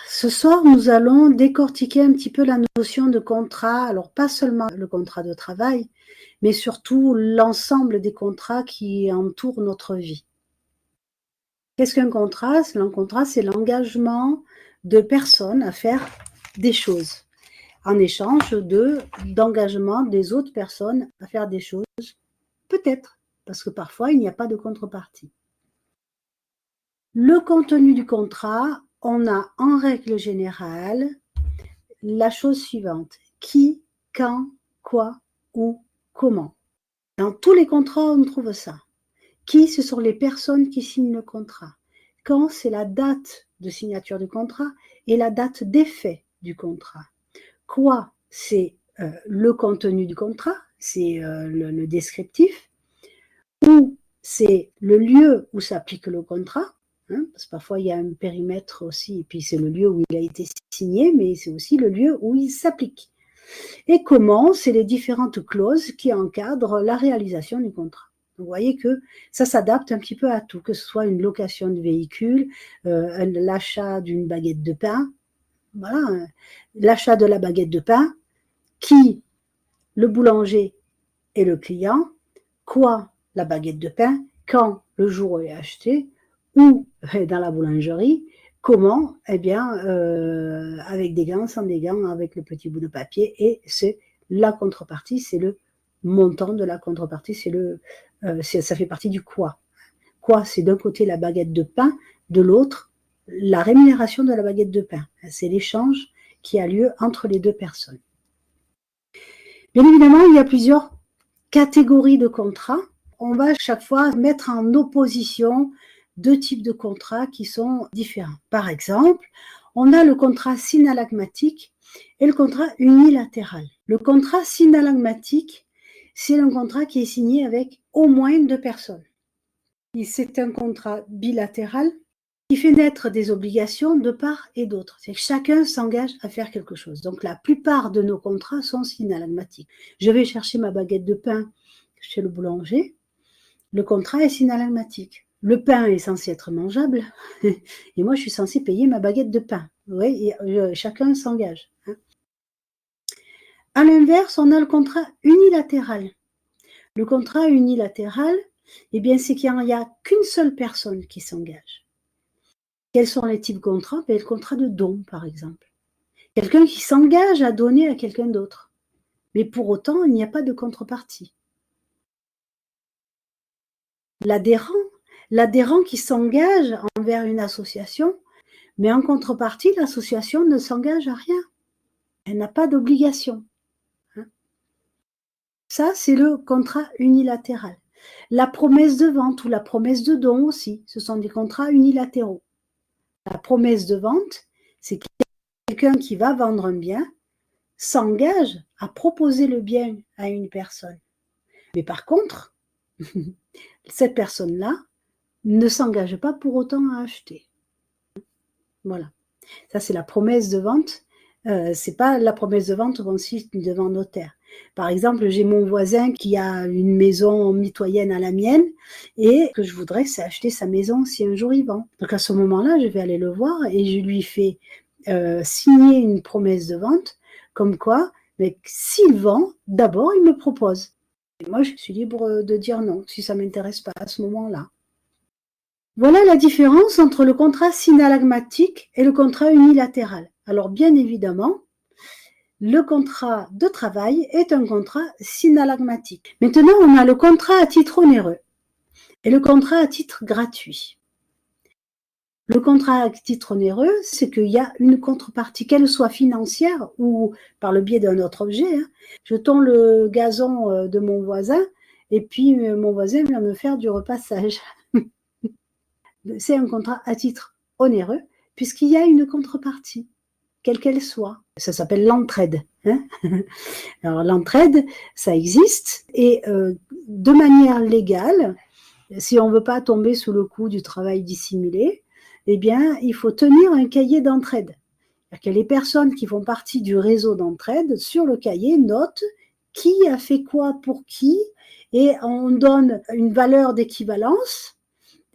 Ce soir, nous allons décortiquer un petit peu la notion de contrat. Alors, pas seulement le contrat de travail, mais surtout l'ensemble des contrats qui entourent notre vie. Qu'est-ce qu'un contrat? Un contrat, c'est l'engagement de personnes à faire des choses en échange d'engagement des autres personnes à faire des choses, peut-être, parce que parfois, il n'y a pas de contrepartie. Le contenu du contrat, on a en règle générale la chose suivante: qui, quand, quoi, où, comment. Dans tous les contrats, on trouve ça. Qui, ce sont les personnes qui signent le contrat. Quand, c'est la date de signature du contrat et la date d'effet du contrat. Quoi, c'est le contenu du contrat, c'est le descriptif. Où, c'est le lieu où s'applique le contrat. Parce que parfois il y a un périmètre aussi, et puis c'est le lieu où il a été signé, mais c'est aussi le lieu où il s'applique. Et comment, c'est les différentes clauses qui encadrent la réalisation du contrat. Vous voyez que ça s'adapte un petit peu à tout, que ce soit une location de véhicule, l'achat d'une baguette de pain, voilà, l'achat de la baguette de pain, qui, le boulanger et le client, quoi, la baguette de pain, quand, le jour où elle est achetée, ou dans la boulangerie, comment, eh bien, avec des gants, sans des gants, avec le petit bout de papier, et c'est la contrepartie, c'est le montant de la contrepartie, ça fait partie du quoi. Quoi, c'est d'un côté la baguette de pain, de l'autre, la rémunération de la baguette de pain. C'est l'échange qui a lieu entre les deux personnes. Bien évidemment, il y a plusieurs catégories de contrats. On va chaque fois mettre en opposition deux types de contrats qui sont différents. Par exemple, on a le contrat synallagmatique et le contrat unilatéral. Le contrat synallagmatique, c'est un contrat qui est signé avec au moins deux personnes. Et c'est un contrat bilatéral qui fait naître des obligations de part et d'autre. C'est que chacun s'engage à faire quelque chose. Donc la plupart de nos contrats sont synallagmatiques. Je vais chercher ma baguette de pain chez le boulanger. Le contrat est synallagmatique. Le pain est censé être mangeable et moi je suis censée payer ma baguette de pain. Oui, chacun s'engage. À l'inverse, on a le contrat unilatéral. Le contrat unilatéral, eh bien, c'est qu'il n'y a qu'une seule personne qui s'engage. Quels sont les types de contrats? Le contrat de don, par exemple. Quelqu'un qui s'engage à donner à quelqu'un d'autre. Mais pour autant, il n'y a pas de contrepartie. L'adhérent qui s'engage envers une association, mais en contrepartie, l'association ne s'engage à rien. Elle n'a pas d'obligation. Ça, c'est le contrat unilatéral. La promesse de vente ou la promesse de don aussi, ce sont des contrats unilatéraux. La promesse de vente, c'est quelqu'un qui va vendre un bien s'engage à proposer le bien à une personne. Mais par contre, cette personne-là ne s'engage pas pour autant à acheter. Voilà. Ça, c'est la promesse de vente. C'est pas la promesse de vente consiste devant notaire. Par exemple, j'ai mon voisin qui a une maison mitoyenne à la mienne et ce que je voudrais, c'est acheter sa maison si un jour il vend. Donc à ce moment-là, je vais aller le voir et je lui fais signer une promesse de vente comme quoi, mais s'il vend, d'abord, il me propose. Et moi, je suis libre de dire non si ça ne m'intéresse pas à ce moment-là. Voilà la différence entre le contrat synallagmatique et le contrat unilatéral. Alors bien évidemment, le contrat de travail est un contrat synallagmatique. Maintenant, on a le contrat à titre onéreux et le contrat à titre gratuit. Le contrat à titre onéreux, c'est qu'il y a une contrepartie, qu'elle soit financière ou par le biais d'un autre objet. Je tond le gazon de mon voisin et puis mon voisin vient me faire du repassage. C'est un contrat à titre onéreux puisqu'il y a une contrepartie, quelle qu'elle soit. Ça s'appelle l'entraide. Alors l'entraide, ça existe et de manière légale, si on ne veut pas tomber sous le coup du travail dissimulé, eh bien, il faut tenir un cahier d'entraide. C'est-à-dire que les personnes qui font partie du réseau d'entraide, sur le cahier, notent qui a fait quoi pour qui, et on donne une valeur d'équivalence,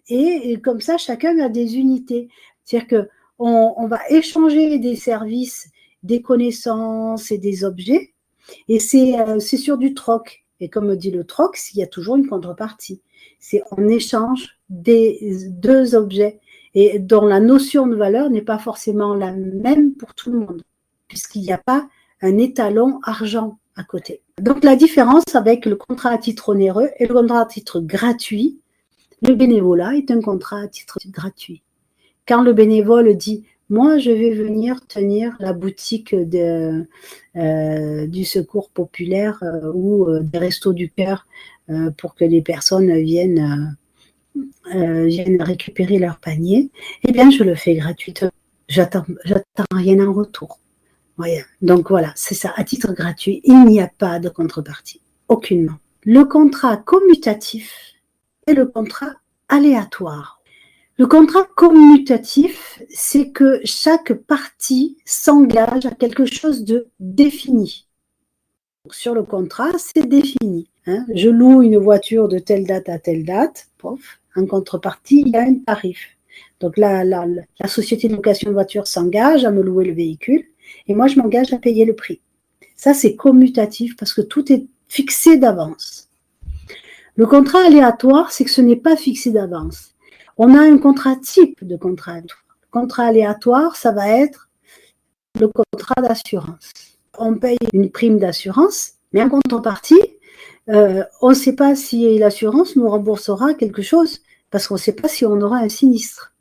et comme ça, chacun a des unités. C'est-à-dire on va échanger des services, des connaissances et des objets, et c'est sur du troc. Et comme dit le troc, il y a toujours une contrepartie. C'est on échange des deux objets et dont la notion de valeur n'est pas forcément la même pour tout le monde, puisqu'il n'y a pas un étalon argent à côté. Donc la différence avec le contrat à titre onéreux et le contrat à titre gratuit, le bénévolat est un contrat à titre gratuit. Quand le bénévole dit « moi, je vais venir tenir la boutique du secours populaire ou des restos du cœur pour que les personnes viennent récupérer leur panier », eh bien, je le fais gratuitement. J'attends rien en retour. Ouais. Donc voilà, c'est ça, à titre gratuit, il n'y a pas de contrepartie, aucunement. Le contrat commutatif et le contrat aléatoire. Le contrat commutatif, c'est que chaque partie s'engage à quelque chose de défini. Sur le contrat, c'est défini. Hein. Je loue une voiture de telle date à telle date, pof, en contrepartie, il y a un tarif. Donc la société de location de voiture s'engage à me louer le véhicule et moi, je m'engage à payer le prix. Ça, c'est commutatif parce que tout est fixé d'avance. Le contrat aléatoire, c'est que ce n'est pas fixé d'avance. On a un contrat type de contrat aléatoire. Le contrat aléatoire, ça va être le contrat d'assurance. On paye une prime d'assurance, mais en contrepartie, on ne sait pas si l'assurance nous remboursera quelque chose parce qu'on ne sait pas si on aura un sinistre.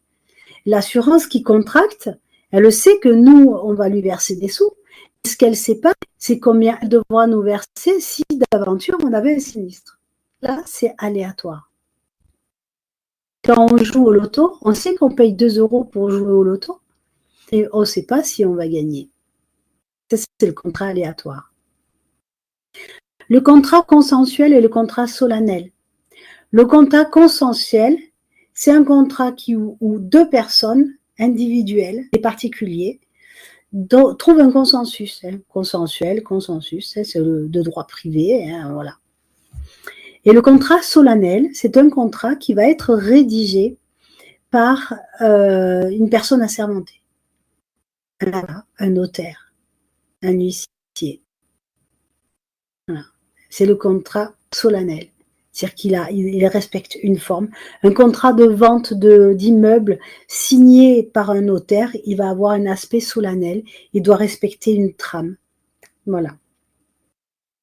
L'assurance qui contracte, elle sait que nous, on va lui verser des sous. Ce qu'elle ne sait pas, c'est combien elle devra nous verser si d'aventure on avait un sinistre. Là, c'est aléatoire. Quand on joue au loto, on sait qu'on paye 2 € pour jouer au loto et on ne sait pas si on va gagner. Ça, c'est le contrat aléatoire. Le contrat consensuel et le contrat solennel. Le contrat consensuel, c'est un contrat où deux personnes individuelles et particuliers trouvent un consensus. Hein. Consensuel, consensus, hein, c'est de droit privé. Hein, voilà. Et le contrat solennel, c'est un contrat qui va être rédigé par une personne assermentée. Un notaire, un huissier. Voilà. C'est le contrat solennel. C'est-à-dire qu'il respecte une forme. Un contrat de vente d'immeuble signé par un notaire, il va avoir un aspect solennel. Il doit respecter une trame. Voilà.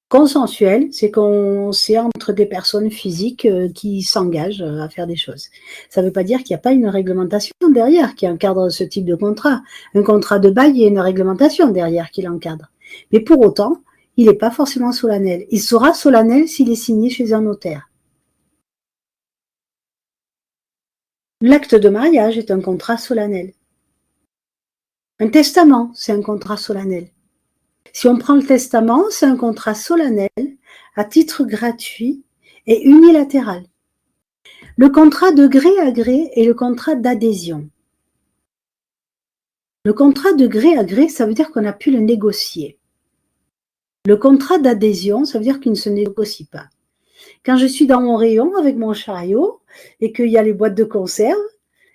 Consensuel, c'est entre des personnes physiques qui s'engagent à faire des choses. Ça ne veut pas dire qu'il n'y a pas une réglementation derrière qui encadre ce type de contrat. Un contrat de bail, il y a une réglementation derrière qui l'encadre. Mais pour autant, il n'est pas forcément solennel. Il sera solennel s'il est signé chez un notaire. L'acte de mariage est un contrat solennel. Un testament, c'est un contrat solennel. Si on prend le testament, c'est un contrat solennel à titre gratuit et unilatéral. Le contrat de gré à gré et le contrat d'adhésion. Le contrat de gré à gré, ça veut dire qu'on a pu le négocier. Le contrat d'adhésion, ça veut dire qu'il ne se négocie pas. Quand je suis dans mon rayon avec mon chariot et qu'il y a les boîtes de conserve,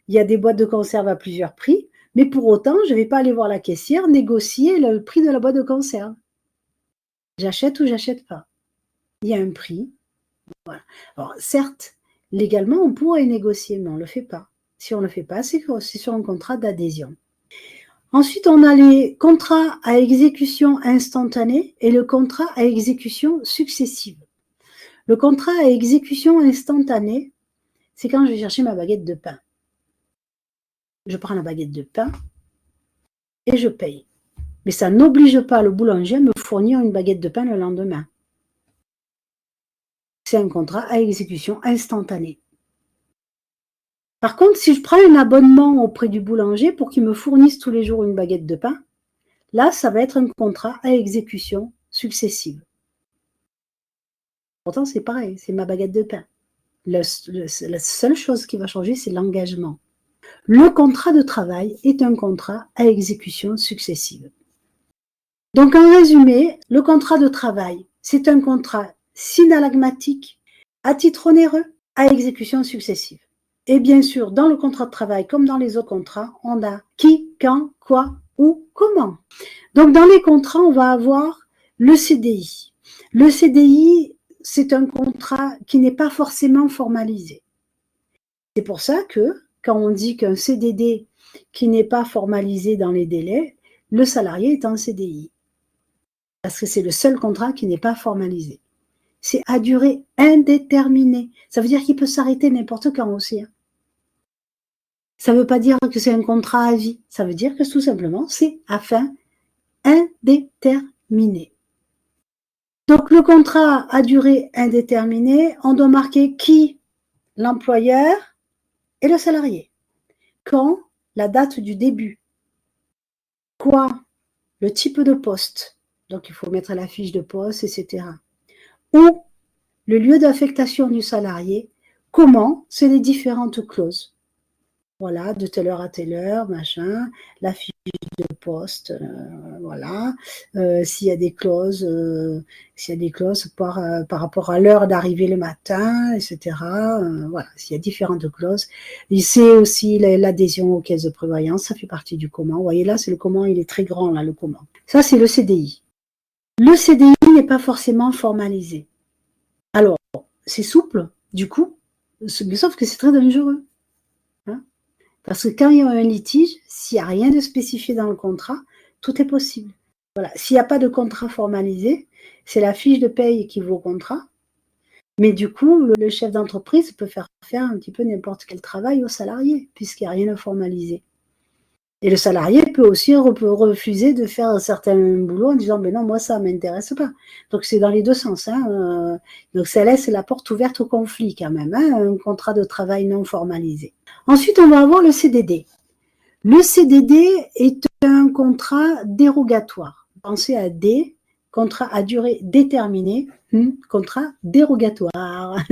il y a des boîtes de conserve à plusieurs prix, mais pour autant, je ne vais pas aller voir la caissière négocier le prix de la boîte de conserve. J'achète ou j'achète pas. Il y a un prix. Voilà. Alors, certes, légalement, on pourrait négocier, mais on ne le fait pas. Si on ne le fait pas, c'est sur un contrat d'adhésion. Ensuite, on a les contrats à exécution instantanée et le contrat à exécution successive. Le contrat à exécution instantanée, c'est quand je vais chercher ma baguette de pain. Je prends la baguette de pain et je paye. Mais ça n'oblige pas le boulanger à me fournir une baguette de pain le lendemain. C'est un contrat à exécution instantanée. Par contre, si je prends un abonnement auprès du boulanger pour qu'il me fournisse tous les jours une baguette de pain, là, ça va être un contrat à exécution successive. Pourtant, c'est pareil, c'est ma baguette de pain. La seule chose qui va changer, c'est l'engagement. Le contrat de travail est un contrat à exécution successive. Donc, en résumé, le contrat de travail, c'est un contrat synalagmatique, à titre onéreux, à exécution successive. Et bien sûr, dans le contrat de travail, comme dans les autres contrats, on a qui, quand, quoi, où, comment. Donc, dans les contrats, on va avoir le CDI. Le CDI, c'est un contrat qui n'est pas forcément formalisé. C'est pour ça que, quand on dit qu'un CDD qui n'est pas formalisé dans les délais, le salarié est en CDI. Parce que c'est le seul contrat qui n'est pas formalisé. C'est à durée indéterminée. Ça veut dire qu'il peut s'arrêter n'importe quand aussi. Ça ne veut pas dire que c'est un contrat à vie. Ça veut dire que tout simplement, c'est à fin indéterminée. Donc, le contrat à durée indéterminée, on doit marquer qui? L'employeur et le salarié. Quand? La date du début. Quoi? Le type de poste. Donc, il faut mettre la fiche de poste, etc. Où? Le lieu d'affectation du salarié. Comment? C'est les différentes clauses. Voilà, de telle heure à telle heure, machin, la fiche de poste, voilà. S'il y a des clauses, par rapport à l'heure d'arrivée le matin, etc. Voilà, s'il y a différentes clauses. Et c'est aussi l'adhésion aux caisses de prévoyance, ça fait partie du comment. Vous voyez là, c'est le comment, il est très grand là, le comment. Ça, c'est le CDI. Le CDI n'est pas forcément formalisé. Alors, c'est souple, du coup, sauf que c'est très dangereux. Parce que quand il y a un litige, s'il n'y a rien de spécifié dans le contrat, tout est possible. Voilà. S'il n'y a pas de contrat formalisé, c'est la fiche de paye qui vaut contrat. Mais du coup, le chef d'entreprise peut faire un petit peu n'importe quel travail au salarié, puisqu'il n'y a rien de formalisé. Et le salarié peut aussi refuser de faire un certain boulot en disant mais non, moi ça ne m'intéresse pas. Donc c'est dans les deux sens. Donc ça laisse la porte ouverte au conflit quand même, un contrat de travail non formalisé. Ensuite, on va avoir le CDD. Le CDD est un contrat dérogatoire. Pensez à D, contrat à durée déterminée, contrat dérogatoire.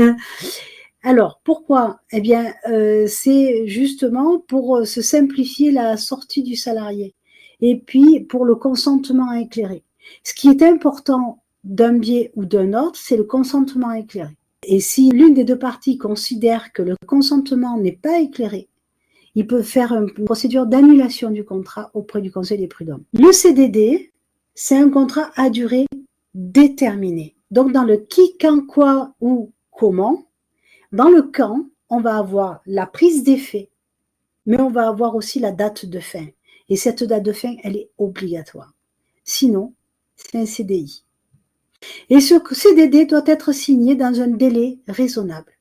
Alors, pourquoi? Eh bien, c'est justement pour se simplifier la sortie du salarié et puis pour le consentement éclairé. Ce qui est important d'un biais ou d'un autre, c'est le consentement éclairé. Et si l'une des deux parties considère que le consentement n'est pas éclairé, il peut faire une procédure d'annulation du contrat auprès du Conseil des prud'hommes. Le CDD, c'est un contrat à durée déterminée. Donc, dans le qui, quand, quoi, où, comment, dans le quand, on va avoir la prise d'effet, mais on va avoir aussi la date de fin. Et cette date de fin, elle est obligatoire. Sinon, c'est un CDI. Et ce CDD doit être signé dans un délai raisonnable.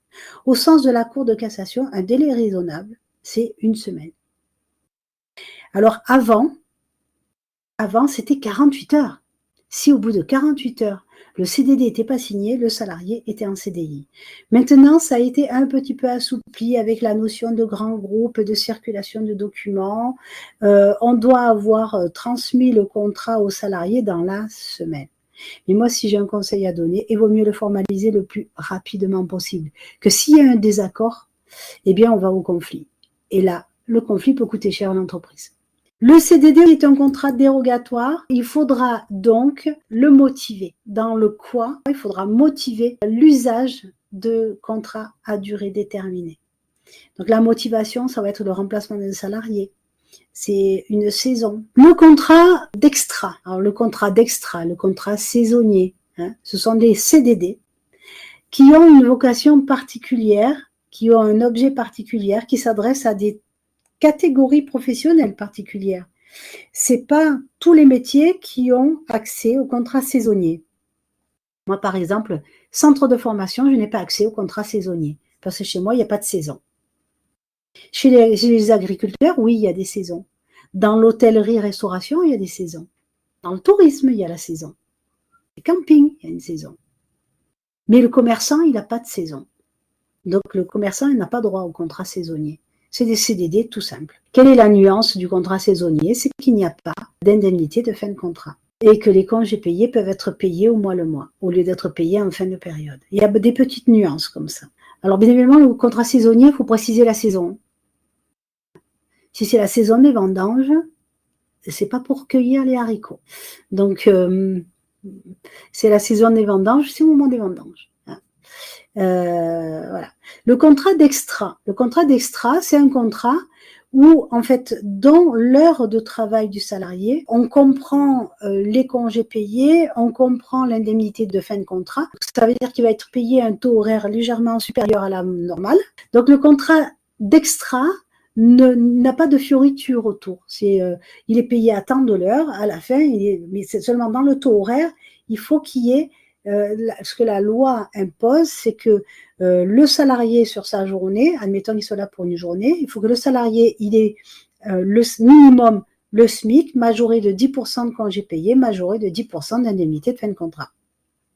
Au sens de la Cour de cassation, un délai raisonnable, c'est 1 semaine. Alors avant, c'était 48 heures. Si au bout de 48 heures, le CDD n'était pas signé, le salarié était en CDI. Maintenant, ça a été un petit peu assoupli avec la notion de grand groupe, de circulation de documents. On doit avoir transmis le contrat au salarié dans la semaine. Mais moi, si j'ai un conseil à donner, il vaut mieux le formaliser le plus rapidement possible. Que s'il y a un désaccord, eh bien, on va au conflit. Et là, le conflit peut coûter cher à l'entreprise. Le CDD est un contrat dérogatoire. Il faudra donc le motiver. Dans le quoi, il faudra motiver l'usage de contrats à durée déterminée. Donc la motivation, ça va être le remplacement d'un salarié. C'est une saison. Le contrat d'extra. Alors le contrat d'extra, le contrat saisonnier, ce sont des CDD qui ont une vocation particulière, qui ont un objet particulier, qui s'adresse à des catégories professionnelles particulières. C'est pas tous les métiers qui ont accès au contrat saisonnier. Moi, par exemple, centre de formation, je n'ai pas accès au contrat saisonnier parce que chez moi, il n'y a pas de saison. Chez les agriculteurs, oui, il y a des saisons. Dans l'hôtellerie-restauration, il y a des saisons. Dans le tourisme, il y a la saison. Le camping, il y a une saison. Mais le commerçant, il n'a pas de saison. Donc, le commerçant, il n'a pas droit au contrat saisonnier. C'est des CDD tout simple. Quelle est la nuance du contrat saisonnier? C'est qu'il n'y a pas d'indemnité de fin de contrat. Et que les congés payés peuvent être payés au mois le mois, au lieu d'être payés en fin de période. Il y a des petites nuances comme ça. Alors, bien évidemment, le contrat saisonnier, il faut préciser la saison. Si c'est la saison des vendanges, c'est pas pour cueillir les haricots. Donc, c'est la saison des vendanges, c'est au moment des vendanges. Voilà. Le contrat d'extra. Le contrat d'extra, c'est un contrat où, en fait, dans l'heure de travail du salarié, on comprend les congés payés, on comprend l'indemnité de fin de contrat. Ça veut dire qu'il va être payé un taux horaire légèrement supérieur à la normale. Donc, le contrat d'extra n'a pas de fioriture autour. Il est payé à temps de l'heure, à la fin, mais c'est seulement dans le taux horaire, il faut qu'il y ait ce que la loi impose, c'est que le salarié sur sa journée, admettons qu'il soit là pour une journée, il faut que le salarié, il ait le minimum le SMIC, majoré de 10% de congés payés, majoré de 10% d'indemnité de fin de contrat.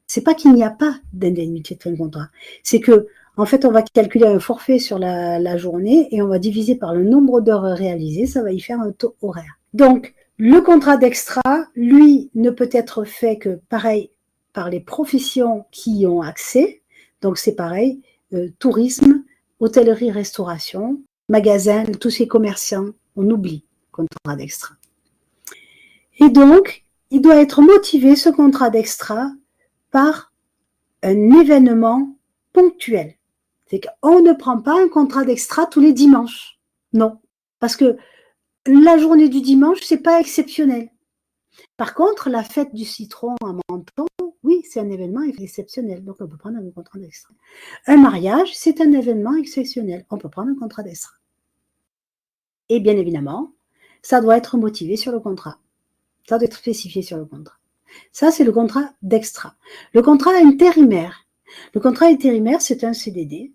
C'est pas qu'il n'y a pas d'indemnité de fin de contrat, c'est que en fait, on va calculer un forfait sur la journée et on va diviser par le nombre d'heures réalisées, ça va y faire un taux horaire. Donc, le contrat d'extra, lui, ne peut être fait que, pareil, par les professions qui y ont accès. Donc, c'est pareil, tourisme, hôtellerie, restauration, magasins, tous ces commerçants, on oublie le contrat d'extra. Et donc, il doit être motivé, ce contrat d'extra, par un événement ponctuel. C'est qu'on ne prend pas un contrat d'extra tous les dimanches. Non. Parce que la journée du dimanche, c'est pas exceptionnel. Par contre, la fête du citron à Menton, oui, c'est un événement exceptionnel. Donc, on peut prendre un contrat d'extra. Un mariage, c'est un événement exceptionnel. On peut prendre un contrat d'extra. Et bien évidemment, ça doit être motivé sur le contrat. Ça doit être spécifié sur le contrat. Ça, c'est le contrat d'extra. Le contrat intérimaire. Le contrat intérimaire, c'est un CDD,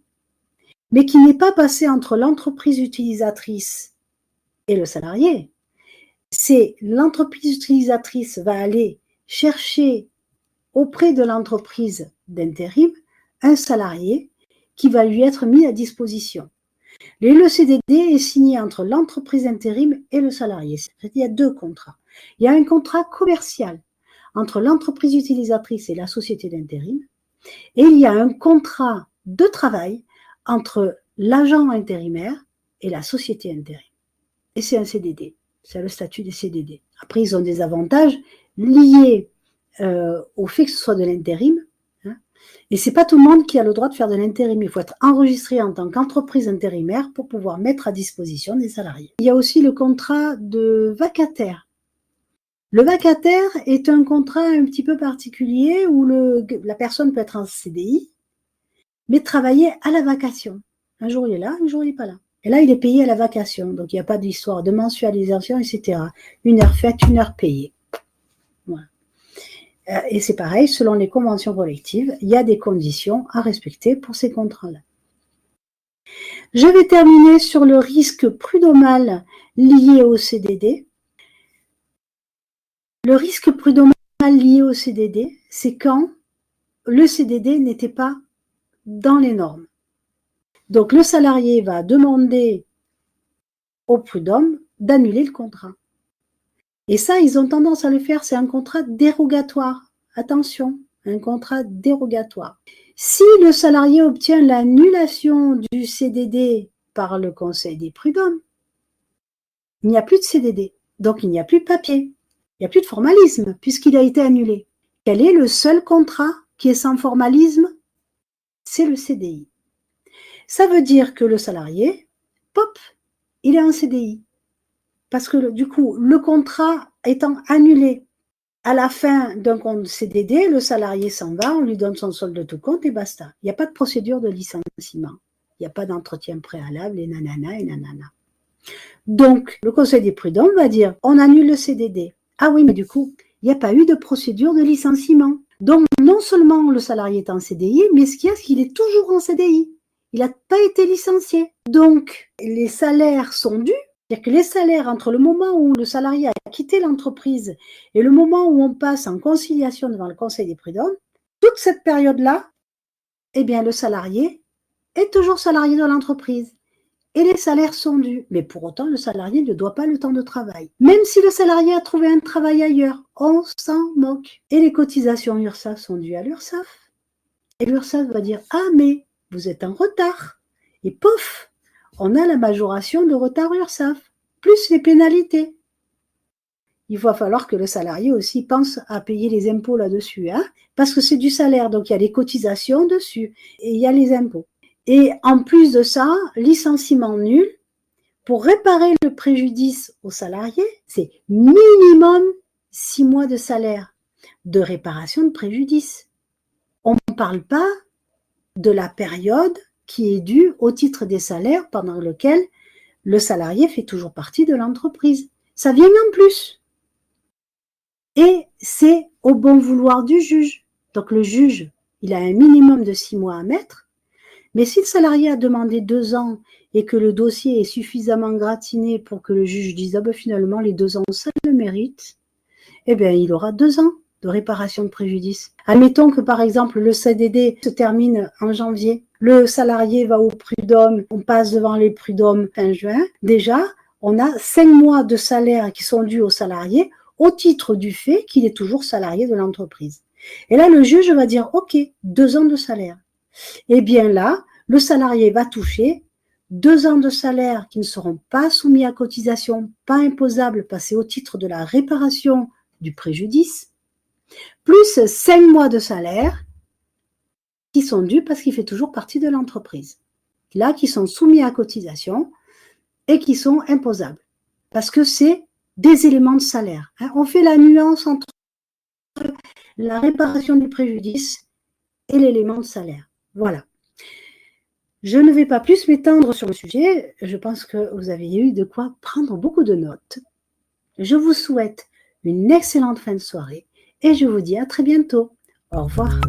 mais qui n'est pas passé entre l'entreprise utilisatrice et le salarié. C'est l'entreprise utilisatrice va aller chercher auprès de l'entreprise d'intérim un salarié qui va lui être mis à disposition. Le CDD est signé entre l'entreprise intérim et le salarié. Il y a deux contrats. Il y a un contrat commercial entre l'entreprise utilisatrice et la société d'intérim, et il y a un contrat de travail entre l'agent intérimaire et la société intérim. Et c'est un CDD, c'est le statut des CDD. Après, ils ont des avantages liés au fait que ce soit de l'intérim, hein, et c'est pas tout le monde qui a le droit de faire de l'intérim. Il faut être enregistré en tant qu'entreprise intérimaire pour pouvoir mettre à disposition des salariés. Il y a aussi le contrat de vacataire. Le vacataire est un contrat un petit peu particulier où la personne peut être en CDI, mais travailler à la vacation. Un jour il est là, un jour il n'est pas là. Et là, il est payé à la vacation, donc il n'y a pas d'histoire de mensualisation, etc. Une heure faite, une heure payée. Voilà. Et c'est pareil, selon les conventions collectives, il y a des conditions à respecter pour ces contrats-là. Je vais terminer sur le risque prud'homal lié au CDD. Le risque prud'homal lié au CDD, c'est quand le CDD n'était pas dans les normes. Donc, le salarié va demander au prud'homme d'annuler le contrat. Et ça, ils ont tendance à le faire, c'est un contrat dérogatoire. Attention, un contrat dérogatoire. Si le salarié obtient l'annulation du CDD par le Conseil des prud'hommes, il n'y a plus de CDD. Donc, il n'y a plus de papier. Il n'y a plus de formalisme puisqu'il a été annulé. Quel est le seul contrat qui est sans formalisme? C'est le CDI. Ça veut dire que le salarié, pop, il est en CDI. Parce que du coup, le contrat étant annulé à la fin d'un compte CDD, le salarié s'en va, on lui donne son solde de tout compte et basta. Il n'y a pas de procédure de licenciement. Il n'y a pas d'entretien préalable et nanana et nanana. Donc, le Conseil des prud'hommes va dire, on annule le CDD. Ah oui, mais du coup, il n'y a pas eu de procédure de licenciement. Donc, non seulement le salarié est en CDI, mais ce qu'il y a, c'est qu'il est toujours en CDI. Il n'a pas été licencié. Donc, les salaires sont dus. C'est-à-dire que les salaires entre le moment où le salarié a quitté l'entreprise et le moment où on passe en conciliation devant le Conseil des prud'hommes, toute cette période-là, eh bien, le salarié est toujours salarié de l'entreprise. Et les salaires sont dus. Mais pour autant, le salarié ne doit pas le temps de travail. Même si le salarié a trouvé un travail ailleurs, on s'en moque. Et les cotisations URSSAF sont dues à l'URSSAF. Et l'URSSAF va dire, ah mais vous êtes en retard. Et pouf, on a la majoration de retard URSSAF, plus les pénalités. il va falloir que le salarié aussi pense à payer les impôts là-dessus, hein, parce que c'est du salaire, donc il y a les cotisations dessus et il y a les impôts. Et en plus de ça, licenciement nul, pour réparer le préjudice au salarié, c'est minimum 6 mois de salaire de réparation de préjudice. On ne parle pas de la période qui est due au titre des salaires pendant lequel le salarié fait toujours partie de l'entreprise. Ça vient en plus. Et c'est au bon vouloir du juge. Donc le juge, il a un minimum de 6 mois à mettre, mais si le salarié a demandé 2 ans et que le dossier est suffisamment gratiné pour que le juge dise « Ah ben finalement, les 2 ans, ça le mérite », eh bien, il aura 2 ans de réparation de préjudice. Admettons que, par exemple, le CDD se termine en janvier. Le salarié va au prud'homme, on passe devant les prud'hommes fin juin. Déjà, on a 5 mois de salaire qui sont dus au salarié au titre du fait qu'il est toujours salarié de l'entreprise. Et là, le juge va dire « Ok, 2 ans de salaire ». Eh bien là, le salarié va toucher 2 ans de salaire qui ne seront pas soumis à cotisation, pas imposables, passés au titre de la réparation du préjudice, plus 5 mois de salaire qui sont dus parce qu'il fait toujours partie de l'entreprise. Là, qui sont soumis à cotisation et qui sont imposables. Parce que c'est des éléments de salaire. On fait la nuance entre la réparation du préjudice et l'élément de salaire. Voilà. Je ne vais pas plus m'étendre sur le sujet. Je pense que vous avez eu de quoi prendre beaucoup de notes. Je vous souhaite une excellente fin de soirée et je vous dis à très bientôt. Au revoir.